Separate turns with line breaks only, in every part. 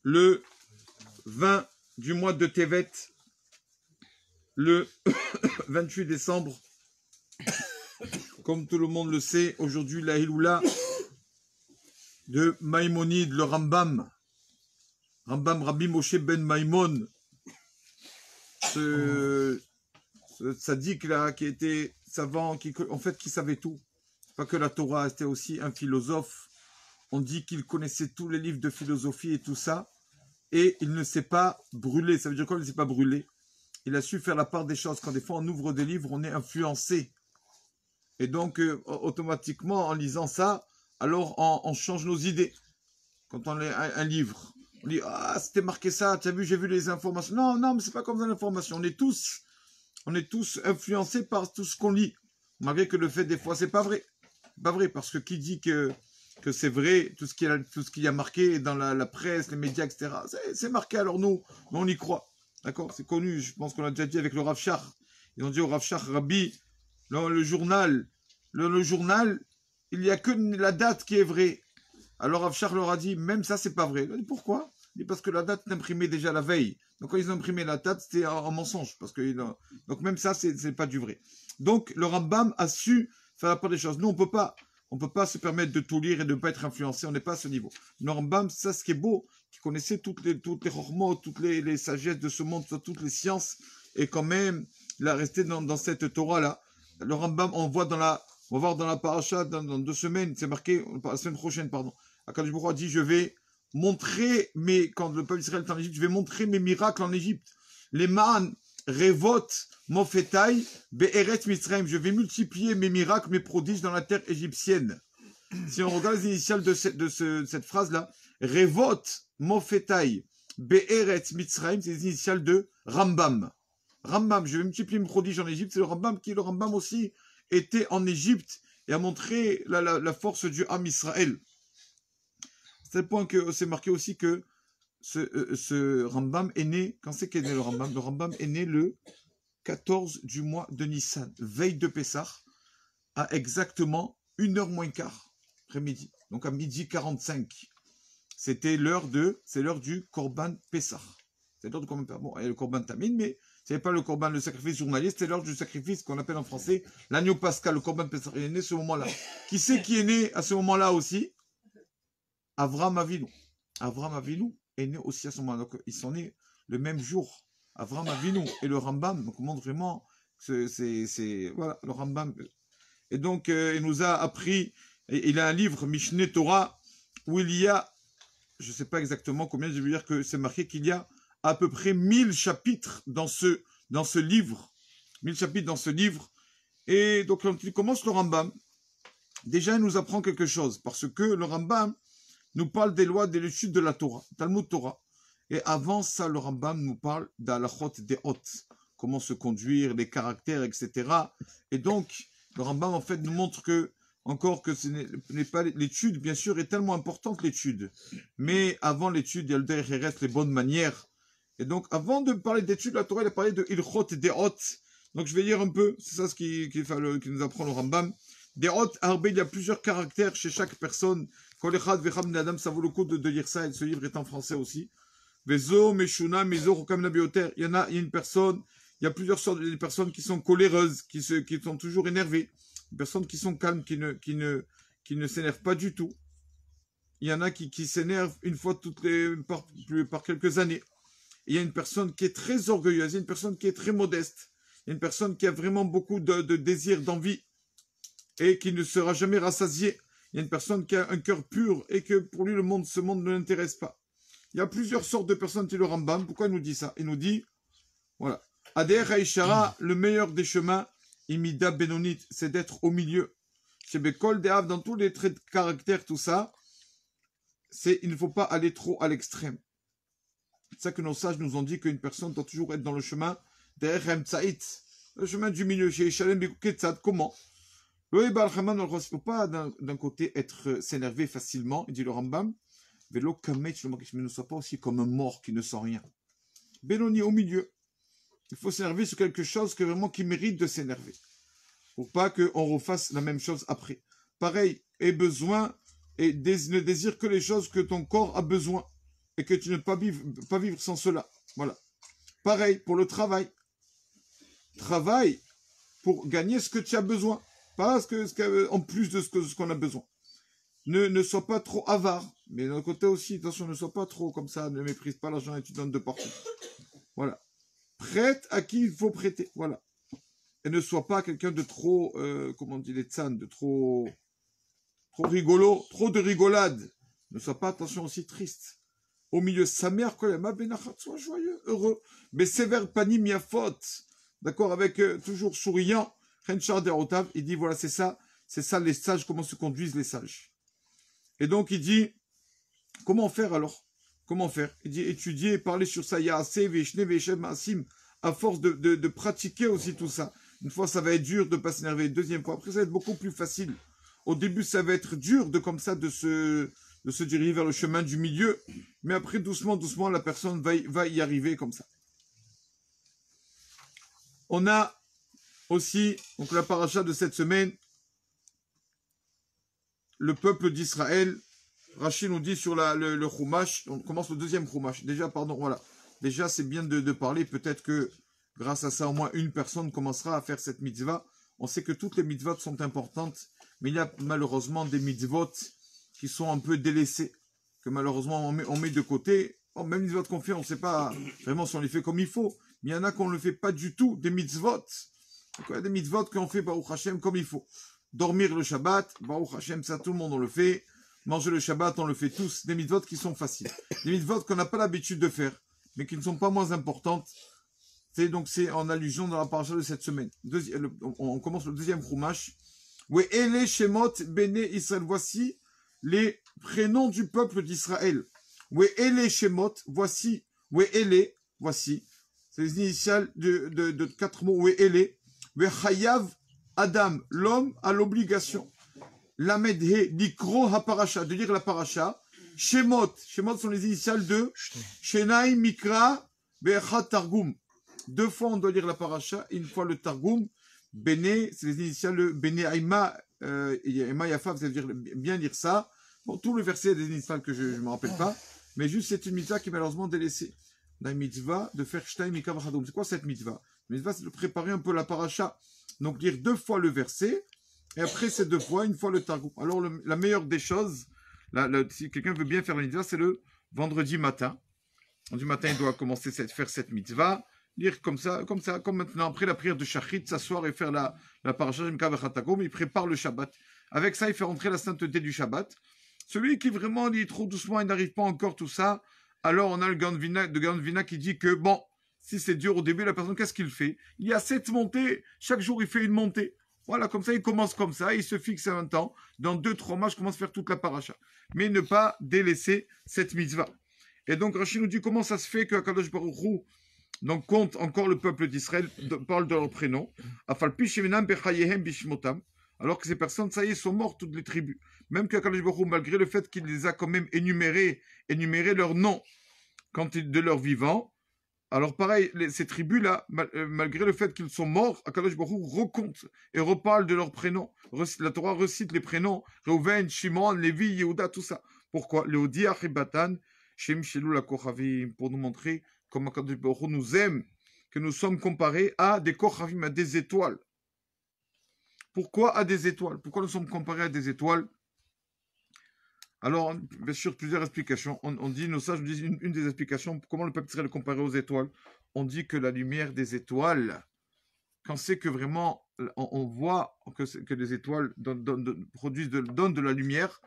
le 20 du mois de Tevet, le 28 décembre. Comme tout le monde le sait, aujourd'hui la Hiloula de Maïmonide, le Rambam Rabbi Moshe ben Maïmon, ce tzaddik là qui était savant, qui savait tout. Pas que la Torah, c'était aussi un philosophe. On dit qu'il connaissait tous les livres de philosophie et tout ça, et il ne s'est pas brûlé. Ça veut dire quoi, il ne s'est pas brûlé? Il a su faire la part des choses. Quand des fois on ouvre des livres, on est influencé. Et donc, automatiquement, en lisant ça, alors on change nos idées. Quand on lit un livre, on dit « Ah, c'était marqué ça, tu as vu, j'ai vu les informations. » Non, mais c'est pas comme dans l'information. On est tous influencés par tout ce qu'on lit. Malgré que le fait, des fois, c'est pas vrai. Pas vrai, parce que qui dit que c'est vrai, tout ce qu'il y a marqué dans la presse, les médias, etc., c'est marqué, alors nous, on y croit. D'accord? C'est connu, je pense qu'on l'a déjà dit avec le Rav Shach. Ils ont dit au Rav Shach, Rabbi, le journal, il n'y a que la date qui est vraie. Alors Rav Shach leur a dit, même ça, c'est pas vrai. Il a dit, pourquoi? Il dit, parce que la date est imprimée déjà la veille. Donc quand ils ont imprimé la date, c'était un mensonge. Donc même ça, c'est pas du vrai. Donc le Rambam a su faire la part des choses. Nous, on peut pas se permettre de tout lire et de ne pas être influencé. On n'est pas à ce niveau. Le Rambam, ça, ce qui est beau, qui connaissait toutes les hormones, toutes les sagesses de ce monde, toutes les sciences, et quand même, il a resté dans cette Torah-là. Le Rambam, on va voir dans la paracha dans 2 semaines, c'est marqué, la semaine prochaine, pardon. Akadosh Baruch Hu a dit, je vais montrer, quand le peuple d'Israël est en Égypte, je vais montrer mes miracles en Égypte. Les ma'an, Revot, Mofetai, Be'eret Mitzrayim. Je vais multiplier mes miracles, mes prodiges dans la terre égyptienne. Si on regarde les initiales de cette phrase-là, Revot, Mofetai, Be'eret Mitzrayim, c'est les initiales de Rambam. Rambam, je vais multiplier mes prodiges en Égypte. C'est le Rambam aussi était en Égypte et a montré la force du Ham Israël. C'est le point que c'est marqué aussi que ce Rambam est né, quand c'est qu'est né le Rambam? Le Rambam est né le 14 du mois de Nissan, veille de Pessah, à exactement 1h moins quart, après-midi. Donc à 12h45. C'est l'heure du Korban Pessah. C'est l'heure du Korban Pessah. Bon, il y a le Korban Tamid, mais c'est pas le Korban, le sacrifice journalier, c'était l'heure du sacrifice qu'on appelle en français l'agneau pascal, le Korban Pessah. Il est né à ce moment-là. Qui c'est qui est né à ce moment-là aussi? Avraham Avinu. Avraham Avinu est né aussi à ce moment-là. Donc, ils sont nés le même jour. Avraham Avinu et le Rambam. Donc, on montre vraiment que c'est voilà, le Rambam. Et donc, il nous a appris, il a un livre, Mishneh Torah, où il y a, je ne sais pas exactement combien, je veux dire que c'est marqué qu'il y a à peu près 1000 chapitres dans ce livre. 1000 chapitres dans ce livre. Et donc, quand il commence le Rambam, déjà, il nous apprend quelque chose. Parce que le Rambam nous parle des lois des études de la Torah, Talmud Torah. Et avant ça, le Rambam nous parle d'Alachot des Hot, comment se conduire, les caractères, etc. Et donc, le Rambam, en fait, nous montre que ce n'est pas l'étude, bien sûr, est tellement importante, l'étude. Mais avant l'étude, il y a le derrière, les bonnes manières. Et donc, avant de parler d'études, la Torah, il a parlé de Ilchot des Hot. Donc, je vais lire un peu, c'est ça ce qui nous apprend le Rambam. Des Hot, il y a plusieurs caractères chez chaque personne. Ça vaut le coup de lire ça, et ce livre est en français aussi. Il y a une personne, il y a plusieurs sortes de personnes qui sont coléreuses, qui sont toujours énervées, des personnes qui sont calmes, qui ne s'énervent pas du tout. Il y en a qui s'énervent une fois par quelques années. Il y a une personne qui est très orgueilleuse, il y a une personne qui est très modeste, il y a une personne qui a vraiment beaucoup de désir, d'envie, et qui ne sera jamais rassasiée. Il y a une personne qui a un cœur pur et que pour lui, ce monde ne l'intéresse pas. Il y a plusieurs sortes de personnes qui le Rambam. Pourquoi il nous dit ça? Il nous dit, voilà, Ader Haïshara, le meilleur des chemins, Imida Benonit, c'est d'être au milieu. Chez Bekol Dehav, dans tous les traits de caractère, tout ça, il ne faut pas aller trop à l'extrême. C'est ça que nos sages nous ont dit qu'une personne doit toujours être dans le chemin d'Erem Tsaït, le chemin du milieu. Chez Shalem Bekuketsad, comment? Il ne faut pas d'un côté s'énerver facilement, il dit le Rambam, mais ne soit pas aussi comme un mort qui ne sent rien. Benoni au milieu. Il faut s'énerver sur quelque chose qui mérite de s'énerver. Pour pas qu'on refasse la même chose après. Pareil, et besoin, et ne désire que les choses que ton corps a besoin. et que tu ne peux pas vivre sans cela. Voilà. Pareil pour le travail. Travail pour gagner ce que tu as besoin. Pas en plus de ce qu'on a besoin. Ne sois pas trop avare. Mais d'un côté aussi, attention, ne sois pas trop comme ça. Ne méprise pas l'argent et tu donnes de partout. Voilà. Prête à qui il faut prêter. Voilà. Et ne sois pas quelqu'un de trop, comment on dit les tsans, de trop rigolo, trop de rigolade. Ne sois pas, attention, aussi triste. Au milieu, sa mère, sois joyeux, heureux. Mais sévère panim mia faute. D'accord, avec toujours souriant. Il dit, voilà, c'est ça les sages, comment se conduisent les sages. Et donc, il dit, comment faire alors? Comment faire? Il dit, étudier, parler sur ça, à force de pratiquer aussi tout ça. Une fois, ça va être dur de ne pas s'énerver. Deuxième fois, après, ça va être beaucoup plus facile. Au début, ça va être dur de se diriger vers le chemin du milieu. Mais après, doucement, doucement, la personne va y arriver comme ça. On a aussi, donc la paracha de cette semaine, le peuple d'Israël. Rachid nous dit sur le Chumash, on commence le deuxième Chumash. Déjà, pardon, voilà. Déjà, c'est bien de parler. Peut-être que grâce à ça, au moins une personne commencera à faire cette mitzvah. On sait que toutes les mitzvahs sont importantes, mais il y a malheureusement des mitzvot qui sont un peu délaissés, que malheureusement on met de côté. Bon, même les mitzvot qu'on fait, on ne sait pas vraiment si on les fait comme il faut. Mais il y en a qu'on ne le fait pas du tout, des mitzvot. Donc, il y a des mitzvot qu'on fait, Baruch Hashem, comme il faut. Dormir le Shabbat, Baruch Hashem, ça tout le monde on le fait. Manger le Shabbat, on le fait tous. Des mitzvot qui sont faciles. Des mitzvot qu'on n'a pas l'habitude de faire, mais qui ne sont pas moins importantes. C'est en allusion dans la paracha de cette semaine. On commence le deuxième Chumash. Ele Shemot Bene Israël. Voici les prénoms du peuple d'Israël. Ele Shemot. Voici. Ele. Voici. C'est les initiales de 4 mots. Ele. Chayav Adam. L'homme a l'obligation. Lamed He Dikro HaParacha. De lire la paracha. Shemot. Shemot sont les initiales de Shenai Mikra Be'echat Targum. 2 fois on doit lire la paracha, une fois le Targum. Bene, c'est les initiales de Bene Aïma, Aïma Yafa, vous allez bien lire ça. Bon, tout le verset des initiales que je ne me rappelle pas, mais juste c'est une mitzvah qui est malheureusement délaissée. La mitzvah de faire Shtaim Mikam Chadom. C'est quoi cette mitzvah? La mitzvah, c'est de préparer un peu la paracha. Donc lire 2 fois le verset, et après ces 2 fois, une fois le Targum. Alors la meilleure des choses, si quelqu'un veut bien faire la mitzvah, c'est le vendredi matin. Vendredi matin, il doit commencer à faire cette mitzvah. Lire comme ça, comme maintenant, après la prière de Shachrit, s'asseoir et faire la paracha de Mikra V'Chatagom, il prépare le Shabbat. Avec ça, il fait rentrer la sainteté du Shabbat. Celui qui vraiment lit trop doucement, il n'arrive pas encore tout ça, alors on a le Gandvina qui dit que, bon, si c'est dur au début, la personne, qu'est-ce qu'il fait? Il y a 7 montées, chaque jour il fait une montée. Voilà, comme ça, il commence comme ça, il se fixe un temps. Dans 2-3 mois, je commence à faire toute la paracha. Mais ne pas délaisser cette mitzvah. Et donc, Rachid nous dit comment ça se fait que Kadosh Baruch Hu donc compte encore le peuple d'Israël, parle de leur prénom. Alors que ces personnes, ça y est, sont mortes, toutes les tribus. Même que Kadosh Baruch Hu, malgré le fait qu'il les a quand même énuméré leur nom de leur vivant. Alors pareil, ces tribus-là, malgré le fait qu'ils sont morts, Kadosh Baruch Hu recompte et reparle de leurs prénoms. La Torah recite les prénoms Reuven, Shimon, Lévi, Yehuda, tout ça. Pourquoi? Léodi, Achibatan, Shem Shelou la Kochavim, pour nous montrer comment Kadosh Baruch Hu nous aime, que nous sommes comparés à des Kochavim, à des étoiles. Pourquoi à des étoiles? Pourquoi nous sommes comparés à des étoiles? Alors, bien sûr, plusieurs explications. On dit, nos sages nous disent une des explications, comment le peuple serait comparé aux étoiles. On dit que la lumière des étoiles, quand c'est que vraiment, on voit que les étoiles donnent de la lumière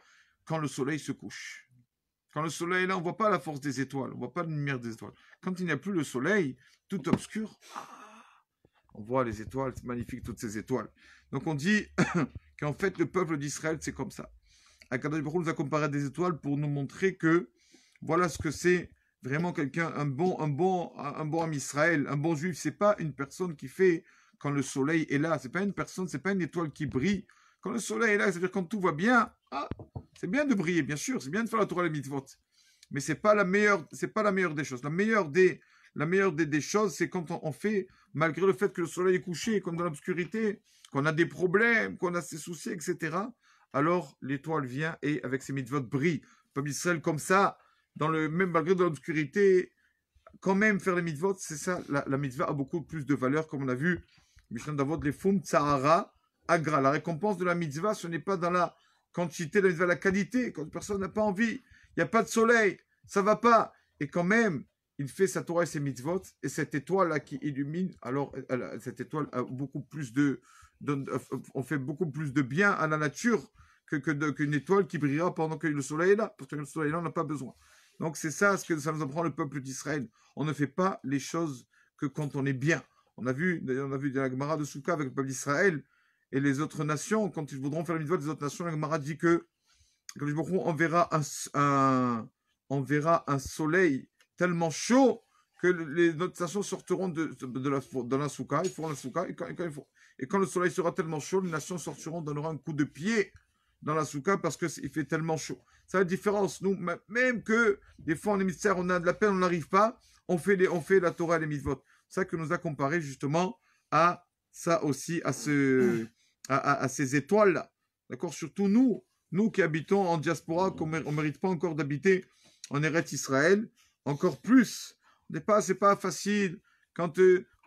quand le soleil se couche. Quand le soleil est là, on ne voit pas la force des étoiles, on ne voit pas la lumière des étoiles. Quand il n'y a plus le soleil, tout obscur, on voit les étoiles, c'est magnifique toutes ces étoiles. Donc on dit qu'en fait le peuple d'Israël c'est comme ça. Akadosh Baruch Hu nous a comparé à des étoiles pour nous montrer que voilà ce que c'est vraiment quelqu'un, un bon ami Israël, un bon juif. C'est pas une personne qui fait quand le soleil est là. C'est pas une personne, c'est pas une étoile qui brille. Quand le soleil est là, c'est-à-dire quand tout va bien, c'est bien de briller, bien sûr, c'est bien de faire la Torah et les mitzvot. Mais c'est pas la meilleure des choses. La meilleure des choses, c'est quand on fait, malgré le fait que le soleil est couché, comme dans l'obscurité, qu'on a des problèmes, qu'on a ses soucis, etc. Alors l'étoile vient et avec ses mitzvot brille. Le peuple d'Israël comme ça, même malgré de l'obscurité, quand même faire les mitzvot, c'est ça, la mitzvah a beaucoup plus de valeur, comme on a vu, Mishnah Davot, les fum tsahara agra. La récompense de la mitzvah, ce n'est pas dans la quantité de la mitzvah, la qualité. Quand une personne n'a pas envie, il n'y a pas de soleil, ça va pas. Et quand même, il fait sa Torah et ses mitzvot, et cette étoile-là qui illumine, alors cette étoile a beaucoup plus on fait beaucoup plus de bien à la nature qu'une étoile qui brillera pendant que le soleil est là, parce que le soleil est là, on n'a pas besoin. Donc c'est ça ce que ça nous apprend le peuple d'Israël. On ne fait pas les choses que quand on est bien. On a vu dans la Gemara de Souka avec le peuple d'Israël et les autres nations, quand ils voudront faire la mitzvah des autres nations, la Gemara dit que quand on verra un soleil tellement chaud que les autres nations sortiront dans la Souka, ils feront la Souka, et quand le soleil sera tellement chaud, les nations sortiront, donneront un coup de pied dans la Souka parce qu'il fait tellement chaud. C'est la différence. Nous, même que des fois on est mystère, on a de la peine, on n'arrive pas, on fait la Torah et les mitzvot. C'est ça que nous a comparé justement à ça aussi, à ces étoiles-là. D'accord? Surtout nous qui habitons en diaspora, qu'on ne mérite pas encore d'habiter en Eretz Israël, encore plus. C'est pas facile. Quand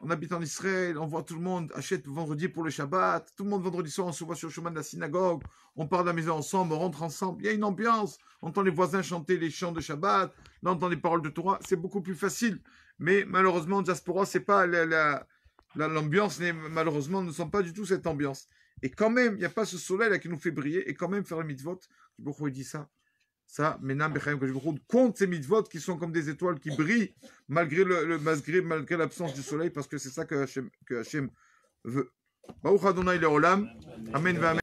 on habite en Israël, on voit tout le monde achète vendredi pour le Shabbat. Tout le monde vendredi soir, on se voit sur le chemin de la synagogue. On part de la maison ensemble, on rentre ensemble. Il y a une ambiance. On entend les voisins chanter les chants de Shabbat. On entend les paroles de Torah. C'est beaucoup plus facile. Mais malheureusement, en diaspora, c'est pas l'ambiance. Malheureusement, ne sont pas du tout cette ambiance. Et quand même, il n'y a pas ce soleil là qui nous fait briller. Et quand même, faire le mitzvot, pourquoi il dit ça? Ça, Menam Bechaim Kajibroud compte ces mitzvot qui sont comme des étoiles qui brillent malgré l'absence du soleil, parce que c'est ça que Hachem veut. Baruch Adonai Leolam. Amen.